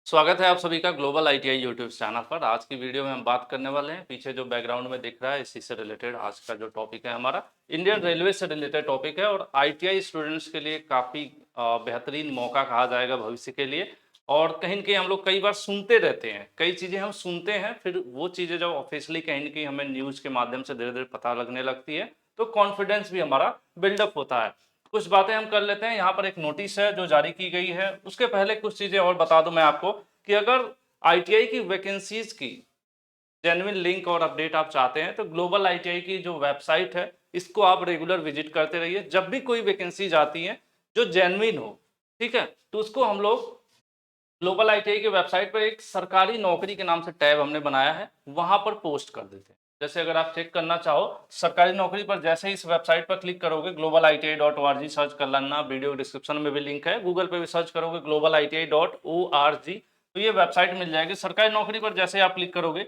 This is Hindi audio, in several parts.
स्वागत है आप सभी का ग्लोबल आईटीआई यूट्यूब चैनल पर। आज की वीडियो में हम बात करने वाले हैं, पीछे जो बैकग्राउंड में दिख रहा है इसी से रिलेटेड आज का जो टॉपिक है हमारा इंडियन रेलवे से रिलेटेड टॉपिक है और आईटीआई स्टूडेंट्स के लिए काफ़ी बेहतरीन मौका कहा जाएगा भविष्य के लिए। और कहीं न कहीं हम लोग कई बार सुनते रहते हैं, कई चीज़ें हम सुनते हैं, फिर वो चीज़ें जब ऑफिशियली कहीं न कहीं हमें न्यूज़ के माध्यम से धीरे-धीरे पता लगने लगती है, तो कॉन्फिडेंस भी हमारा बिल्डअप होता है। कुछ बातें हम कर लेते हैं। यहाँ पर एक नोटिस है जो जारी की गई है, उसके पहले कुछ चीज़ें और बता दूँ मैं आपको कि अगर आईटीआई की वैकेंसीज की जेन्युइन लिंक और अपडेट आप चाहते हैं तो ग्लोबल आईटीआई की जो वेबसाइट है इसको आप रेगुलर विजिट करते रहिए। जब भी कोई वैकेंसीज आती हैं जो जेन्युइन हो, ठीक है, तो उसको हम लोग ग्लोबल आईटीआई की वेबसाइट पर एक सरकारी नौकरी के नाम से टैब हमने बनाया है, वहां पर पोस्ट कर देते हैं। जैसे अगर आप चेक करना चाहो सरकारी नौकरी पर, जैसे ही इस वेबसाइट पर क्लिक करोगे globaliti.org सर्च कर लेना, वीडियो डिस्क्रिप्शन में भी लिंक है, गूगल पे भी सर्च करोगे globaliti.org तो ये वेबसाइट मिल जाएगी। सरकारी नौकरी पर जैसे आप क्लिक करोगे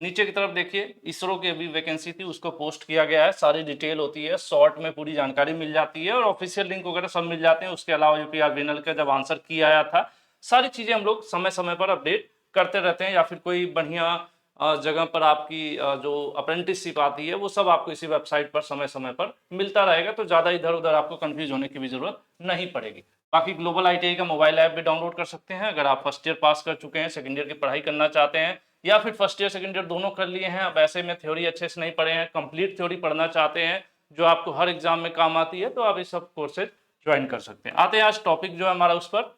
नीचे की तरफ देखिए इसरो की अभी वैकेंसी थी उसको पोस्ट किया गया है, सारी डिटेल होती है, शॉर्ट में पूरी जानकारी मिल जाती है और ऑफिशियल लिंक वगैरह सब मिल जाते हैं। उसके अलावा यूपीआरबीएनएल का जब आंसर किया आया था, सारी चीजें हम लोग समय समय पर अपडेट करते रहते हैं। या फिर कोई बढ़िया जगह पर आपकी जो अप्रेंटिसशिप आती है वो सब आपको इसी वेबसाइट पर समय समय पर मिलता रहेगा, तो ज़्यादा इधर उधर आपको कंफ्यूज होने की भी जरूरत नहीं पड़ेगी। बाकी ग्लोबल आईटीआई का मोबाइल ऐप भी डाउनलोड कर सकते हैं अगर आप फर्स्ट ईयर पास कर चुके हैं, सेकंड ईयर की पढ़ाई करना चाहते हैं, या फिर फर्स्ट ईयर सेकंड ईयर दोनों कर लिए हैं, अब ऐसे में थ्योरी अच्छे से नहीं पढ़े हैं, कंप्लीट थ्योरी पढ़ना चाहते हैं जो आपको हर एग्जाम में काम आती है, तो आप ये सब कोर्सेज ज्वाइन कर सकते हैं। आते हैं आज टॉपिक जो है हमारा उस पर।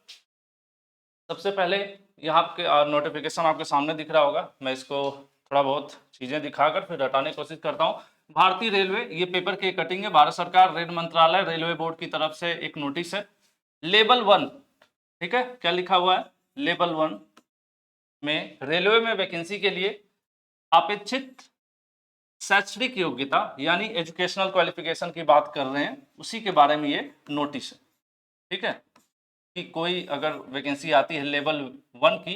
सबसे पहले यहाँ के नोटिफिकेशन आपके सामने दिख रहा होगा, मैं इसको थोड़ा बहुत चीज़ें दिखाकर फिर हटाने की कोशिश करता हूँ। भारतीय रेलवे, ये पेपर की कटिंग है, भारत सरकार रेल मंत्रालय रेलवे बोर्ड की तरफ से एक नोटिस है। लेवल 1, ठीक है, क्या लिखा हुआ है, लेवल 1 में रेलवे में वैकेंसी के लिए अपेक्षित शैक्षणिक योग्यता यानी एजुकेशनल क्वालिफिकेशन की बात कर रहे हैं, उसी के बारे में ये नोटिस है। ठीक है, कि कोई अगर वैकेंसी आती है लेवल 1 की,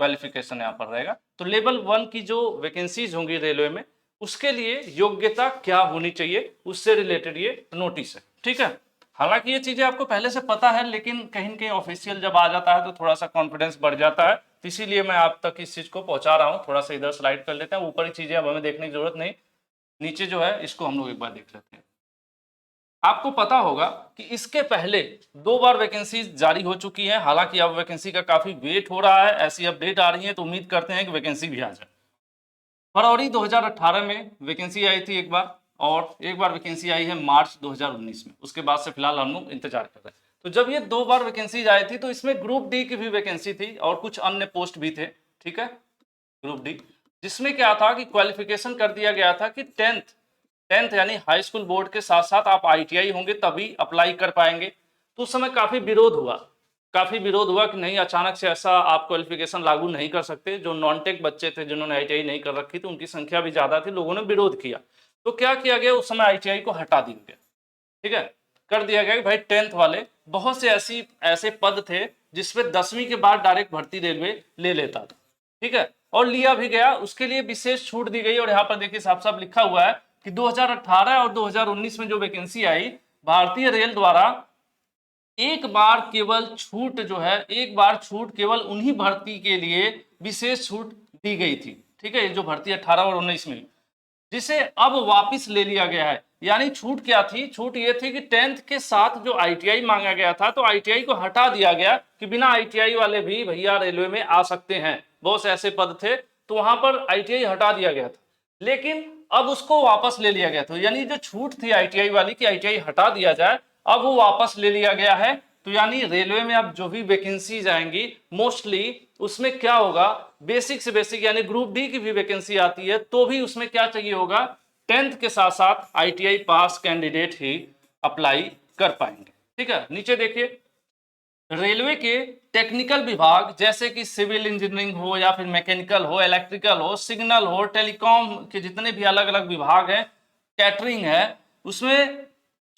क्वालिफिकेशन यहाँ पर रहेगा, तो लेवल 1 की जो वैकेंसीज होंगी रेलवे में उसके लिए योग्यता क्या होनी चाहिए उससे रिलेटेड ये नोटिस है। ठीक है, हालांकि ये चीजें आपको पहले से पता है, लेकिन कहीं न कहीं ऑफिशियल जब आ जाता है तो थोड़ा सा कॉन्फिडेंस बढ़ जाता है, तो इसीलिए मैं आप तक इस चीज को पहुंचा रहा हूँ। थोड़ा सा इधर स्लाइड कर लेते हैं, ऊपर की चीजें अब हमें देखने की जरूरत नहीं, नीचे जो है इसको हम लोग एक बार देख लेते हैं। आपको पता होगा कि इसके पहले 2 बार वैकेंसी जारी हो चुकी है, हालांकि अब वैकेंसी का काफी वेट हो रहा है, ऐसी अपडेट आ रही है तो उम्मीद करते हैं कि वैकेंसी भी आ जाए। फरवरी 2018 में वैकेंसी आई थी एक बार, और एक बार वैकेंसी आई है मार्च 2019 में, उसके बाद से फिलहाल हम लोग इंतजार कर रहे हैं। तो जब ये 2 बार वैकेंसी आई थी तो इसमें ग्रुप डी की भी वैकेंसी थी और कुछ अन्य पोस्ट भी थे। ठीक है, ग्रुप डी, जिसमें क्या था कि क्वालिफिकेशन कर दिया गया था कि टेंथ यानी हाई स्कूल बोर्ड के साथ साथ आप आईटीआई होंगे तभी अप्लाई कर पाएंगे। तो उस समय काफी विरोध हुआ कि नहीं, अचानक से ऐसा आप क्वालिफिकेशन लागू नहीं कर सकते। जो नॉन टेक बच्चे थे जिन्होंने आईटीआई नहीं कर रखी थी उनकी संख्या भी ज्यादा थी, लोगों ने विरोध किया। तो क्या किया गया, उस समय आईटीआई को हटा दिया गया। ठीक है, कर दिया गया कि भाई 10th वाले, बहुत से ऐसे पद थे जिसमें 10वीं के बाद डायरेक्ट भर्ती रेलवे ले लेता था। ठीक है, और लिया भी गया, उसके लिए विशेष छूट दी गई। और यहाँ पर देखिए साफ साफ लिखा हुआ है कि 2018 और 2019 में जो वैकेंसी आई, भारतीय रेल द्वारा एक बार छूट केवल उन्हीं भर्ती के लिए विशेष छूट दी गई थी। ठीक है, जो भर्ती 18 और 19 में, जिसे अब वापस ले लिया गया है। यानी छूट क्या थी, छूट ये थी कि 10th के साथ जो आईटीआई मांगा गया था तो आईटीआई को हटा दिया गया कि बिना आईटीआई वाले भी भैया रेलवे में आ सकते हैं। बहुत से ऐसे पद थे तो वहां पर आईटीआई हटा दिया गया था, लेकिन अब उसको वापस ले लिया गया था। यानी जो छूट थी आईटीआई वाली कि आईटीआई हटा दिया जाए, अब वो वापस ले लिया गया है। तो यानी रेलवे में अब जो भी वैकेंसीज आएंगी मोस्टली उसमें क्या होगा, बेसिक से बेसिक यानी ग्रुप डी की भी वैकेंसी आती है तो भी उसमें क्या चाहिए होगा, 10th के साथ साथ आईटीआई पास कैंडिडेट ही अप्लाई कर पाएंगे। ठीक है, नीचे देखिए, रेलवे के टेक्निकल विभाग जैसे कि सिविल इंजीनियरिंग हो या फिर मैकेनिकल हो, इलेक्ट्रिकल हो, सिग्नल हो, टेलीकॉम के जितने भी अलग अलग विभाग हैं, कैटरिंग है, उसमें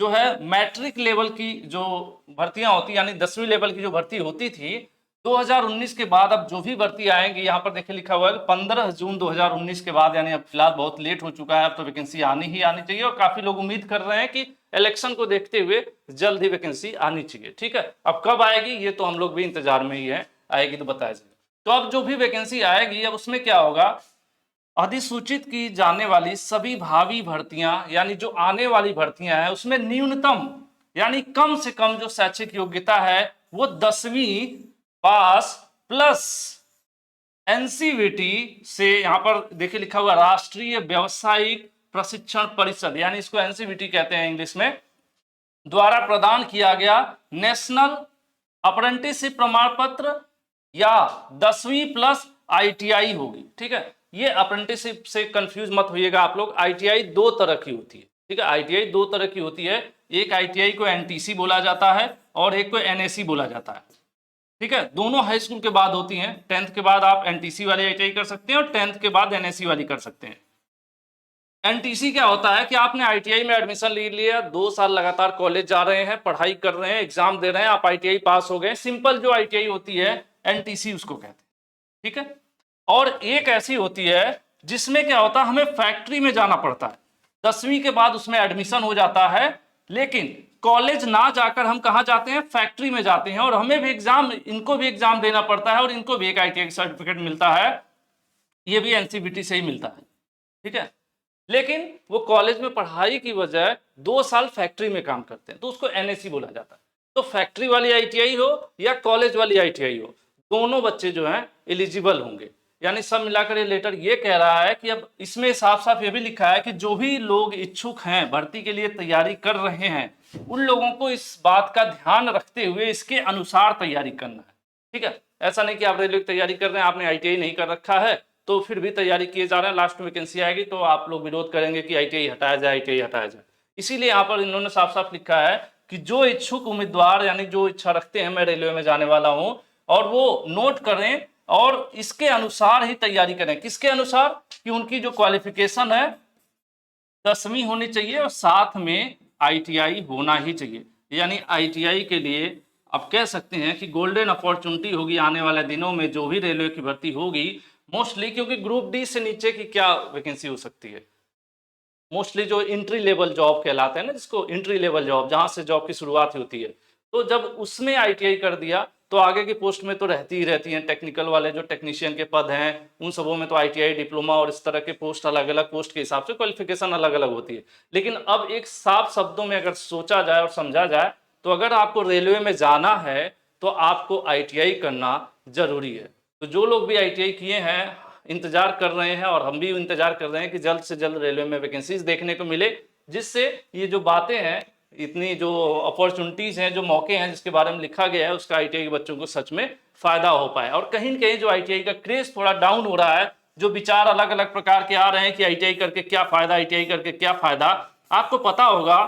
जो है मैट्रिक लेवल की जो भर्तियां होती यानी 10वीं लेवल की जो भर्ती होती थी, 2019 के बाद अब जो भी भर्ती आएंगी, यहाँ पर देखिए लिखा हुआ है 15 जून 2019 के बाद, यानी अब फिलहाल बहुत लेट हो चुका है, अब तो वैकेंसी आनी ही आनी चाहिए। और काफी लोग उम्मीद कर रहे हैं कि इलेक्शन को देखते हुए जल्द ही वैकेंसी आनी चाहिए। ठीक है, अब कब आएगी ये तो हम लोग भी इंतजार में ही है, आएगी तो बताया जाएगा। तो अब जो भी वैकेंसी आएगी अब उसमें क्या होगा, अधिसूचित की जाने वाली सभी भावी भर्तियां यानी जो आने वाली भर्तियां हैं उसमें न्यूनतम यानी कम से कम जो शैक्षिक योग्यता है वो 10वीं पास प्लस एनसीवीटी से, यहां पर देखिए लिखा हुआ राष्ट्रीय व्यावसायिक प्रशिक्षण परिषद यानी इसको एनसीवीटी कहते हैं इंग्लिश में, द्वारा प्रदान किया गया नेशनल अप्रेंटिसशिप प्रमाण पत्र या 10वीं प्लस आईटीआई होगी। ठीक है, ये अप्रेंटिसशिप से कंफ्यूज मत होइएगा आप लोग। आईटीआई दो तरह की होती है। ठीक है, आईटीआई दो तरह की होती है, एक आईटीआई को एनटीसी बोला जाता है और एक को एनएसी बोला जाता है। ठीक है, दोनों हाई स्कूल के बाद होती हैं। 10th के बाद आप एनटीसी वाली आईटीआई कर सकते हैं और 10th के बाद एनएसी वाली कर सकते हैं। एनटीसी क्या होता है कि आपने आईटीआई में एडमिशन ले लिया, 2 साल लगातार कॉलेज जा रहे हैं, पढ़ाई कर रहे हैं, एग्जाम दे रहे हैं, आप आईटीआई पास हो गए, सिंपल जो आईटीआई होती है एनटीसी उसको कहते हैं। ठीक है, और एक ऐसी होती है जिसमें क्या होता है हमें फैक्ट्री में जाना पड़ता है, 10वीं के बाद उसमें एडमिशन हो जाता है, लेकिन कॉलेज ना जाकर हम कहाँ जाते हैं, फैक्ट्री में जाते हैं, और हमें भी एग्जाम, इनको भी एग्जाम देना पड़ता है और इनको भी एक आईटीआई सर्टिफिकेट मिलता है, ये भी एनसीवीटी से ही मिलता है। ठीक है, लेकिन वो कॉलेज में पढ़ाई की वजह 2 साल फैक्ट्री में काम करते हैं तो उसको एनएसी बोला जाता है। तो फैक्ट्री वाली आईटीआई हो या कॉलेज वाली आईटीआई हो, दोनों बच्चे जो हैं एलिजिबल होंगे। यानी सब मिलाकर ये लेटर ये कह रहा है कि अब इसमें साफ साफ ये भी लिखा है कि जो भी लोग इच्छुक हैं, भर्ती के लिए तैयारी कर रहे हैं, उन लोगों को इस बात का ध्यान रखते हुए इसके अनुसार तैयारी करना है। ठीक है, ऐसा नहीं कि आप रेलवे की तैयारी कर रहे हैं, आपने आईटीआई नहीं कर रखा है तो फिर भी तैयारी किए जा रहे हैं, लास्ट में वैकेंसी आएगी तो आप लोग विरोध करेंगे कि आईटीआई हटाया जाए, आईटीआई हटाया जाए। इसीलिए यहाँ पर इन्होंने साफ साफ लिखा है कि जो इच्छुक उम्मीदवार यानी जो इच्छा रखते हैं मैं रेलवे में जाने वाला हूं, और वो नोट करें और इसके अनुसार ही तैयारी करें। किसके अनुसार, कि उनकी जो क्वालिफिकेशन है 10वीं होनी चाहिए और साथ में आईटीआई होना ही चाहिए। यानी आईटीआई के लिए आप कह सकते हैं कि गोल्डन अपॉर्चुनिटी होगी आने वाले दिनों में जो भी रेलवे की भर्ती होगी मोस्टली, क्योंकि ग्रुप डी से नीचे की क्या वैकेंसी हो सकती है, मोस्टली जो एंट्री लेवल जॉब कहलाते हैं ना, जिसको एंट्री लेवल जॉब, जहां से जॉब की शुरुआत होती है, तो जब उसमें आईटीआई कर दिया तो आगे की पोस्ट में तो रहती ही रहती हैं। टेक्निकल वाले जो टेक्नीशियन के पद हैं उन सबों में तो आईटीआई, डिप्लोमा और इस तरह के पोस्ट, अलग अलग पोस्ट के हिसाब से क्वालिफिकेशन अलग अलग होती है। लेकिन अब एक साफ शब्दों में अगर सोचा जाए और समझा जाए तो अगर आपको रेलवे में जाना है तो आपको आईटीआई करना जरूरी है। तो जो लोग भी आईटीआई किए हैं इंतजार कर रहे हैं, और हम भी इंतजार कर रहे हैं कि जल्द से जल्द रेलवे में वैकेंसीज देखने को मिले, जिससे ये जो बातें हैं, इतनी जो अपॉर्चुनिटीज हैं, जो मौके हैं जिसके बारे में लिखा गया है, उसका आईटीआई के बच्चों को सच में फायदा हो पाए। और कहीं न कहीं जो आईटीआई का क्रेज थोड़ा डाउन हो रहा है, जो विचार अलग अलग प्रकार के आ रहे हैं कि आईटीआई करके क्या फायदा, आईटीआई करके क्या फायदा, आपको पता होगा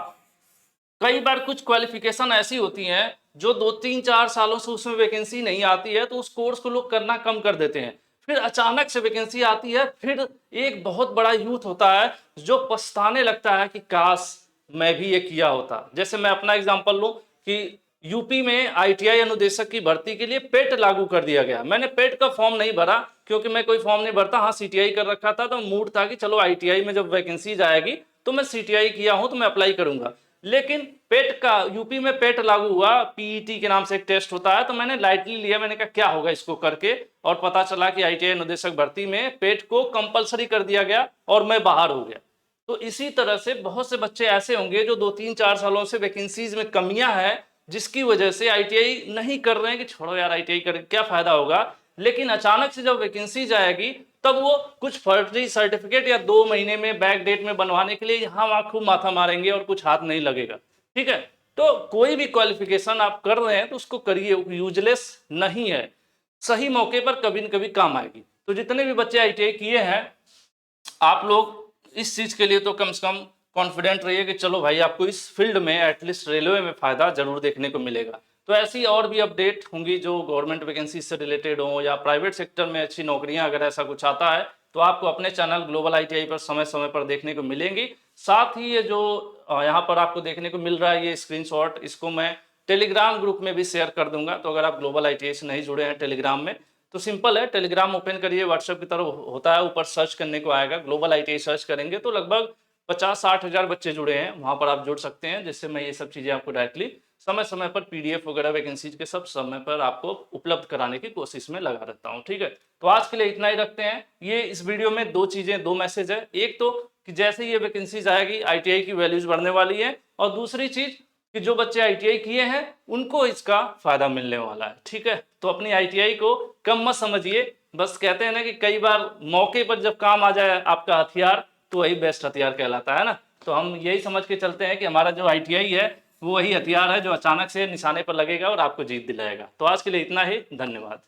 कई बार कुछ क्वालिफिकेशन ऐसी होती हैं जो 2-3-4 सालों से उसमें वैकेंसी नहीं आती है तो उस कोर्स को लोग करना कम कर देते हैं, फिर अचानक से वैकेंसी आती है, फिर एक बहुत बड़ा यूथ होता है जो पछताने लगता है कि काश मैं भी ये किया होता। जैसे मैं अपना एग्जांपल लूं कि यूपी में आईटीआई अनुदेशक की भर्ती के लिए पेट लागू कर दिया गया। मैंने पेट का फॉर्म नहीं भरा क्योंकि मैं कोई फॉर्म नहीं भरता, हाँ सीटीआई कर रखा था, तो मूड था कि चलो आईटीआई में जब वैकेंसी जाएगी तो मैं सीटीआई किया हूं तो मैं अप्लाई करूंगा। लेकिन पेट का यूपी में पेट लागू हुआ, पीईटी के नाम से एक टेस्ट होता है, तो मैंने लाइटली लिया, मैंने कहा क्या होगा इसको करके, और पता चला कि आईटीआई अनुदेशक भर्ती में पेट को कंपलसरी कर दिया गया और मैं बाहर हो गया। तो इसी तरह से बहुत से बच्चे ऐसे होंगे जो 2-3-4 सालों से वैकेंसीज में कमियां हैं, जिसकी वजह से आईटीआई नहीं कर रहे हैं कि छोड़ो यार आईटीआई करके क्या फायदा होगा, लेकिन अचानक से जब वैकेंसी जाएगी तब वो कुछ फर्जी सर्टिफिकेट या 2 महीने में बैक डेट में बनवाने के लिए यहाँ वहां खूब माथा मारेंगे और कुछ हाथ नहीं लगेगा। ठीक है, तो कोई भी क्वालिफिकेशन आप कर रहे हैं तो उसको करिए, यूजलेस नहीं है, सही मौके पर कभी न कभी काम आएगी। तो जितने भी बच्चे आईटीआई किए हैं आप लोग इस चीज के लिए तो कम से कम कॉन्फिडेंट रहिए कि चलो भाई आपको इस फील्ड में एटलीस्ट रेलवे में फायदा जरूर देखने को मिलेगा। तो ऐसी और भी अपडेट होंगी जो गवर्नमेंट वैकेंसी से रिलेटेड हो या प्राइवेट सेक्टर में अच्छी नौकरियां, अगर ऐसा कुछ आता है तो आपको अपने चैनल ग्लोबल आईटीआई पर समय समय पर देखने को मिलेंगी। साथ ही ये जो यहाँ पर आपको देखने को मिल रहा है ये स्क्रीनशॉट, इसको मैं टेलीग्राम ग्रुप में भी शेयर कर दूंगा। तो अगर आप ग्लोबल आईटीआई से नहीं जुड़े हैं टेलीग्राम में तो सिंपल है, टेलीग्राम ओपन करिए, व्हाट्सएप की तरह होता है, ऊपर सर्च करने को आएगा, ग्लोबल आईटीआई सर्च करेंगे तो लगभग 50-60 हज़ार बच्चे जुड़े हैं, वहां पर आप जुड़ सकते हैं, जिससे मैं ये सब चीजें आपको डायरेक्टली समय समय पर पीडीएफ वगैरह वैकेंसीज के सब समय पर आपको उपलब्ध कराने की कोशिश में लगा रहता हूँ। ठीक है, तो आज के लिए इतना ही रखते हैं। ये इस वीडियो में दो मैसेज है। एक तो कि जैसे ही ये वैकेंसीज आएगी आईटीआई की वैल्यूज बढ़ने वाली है, और दूसरी चीज कि जो बच्चे आईटीआई किए हैं उनको इसका फायदा मिलने वाला है। ठीक है, तो अपनी आईटीआई को कम मत समझिए। बस कहते हैं ना कि कई बार मौके पर जब काम आ जाए आपका हथियार, तो वही बेस्ट हथियार कहलाता है ना। तो हम यही समझ के चलते हैं कि हमारा जो आईटीआई है वो वही हथियार है जो अचानक से निशाने पर लगेगा और आपको जीत दिलाएगा। तो आज के लिए इतना ही, धन्यवाद।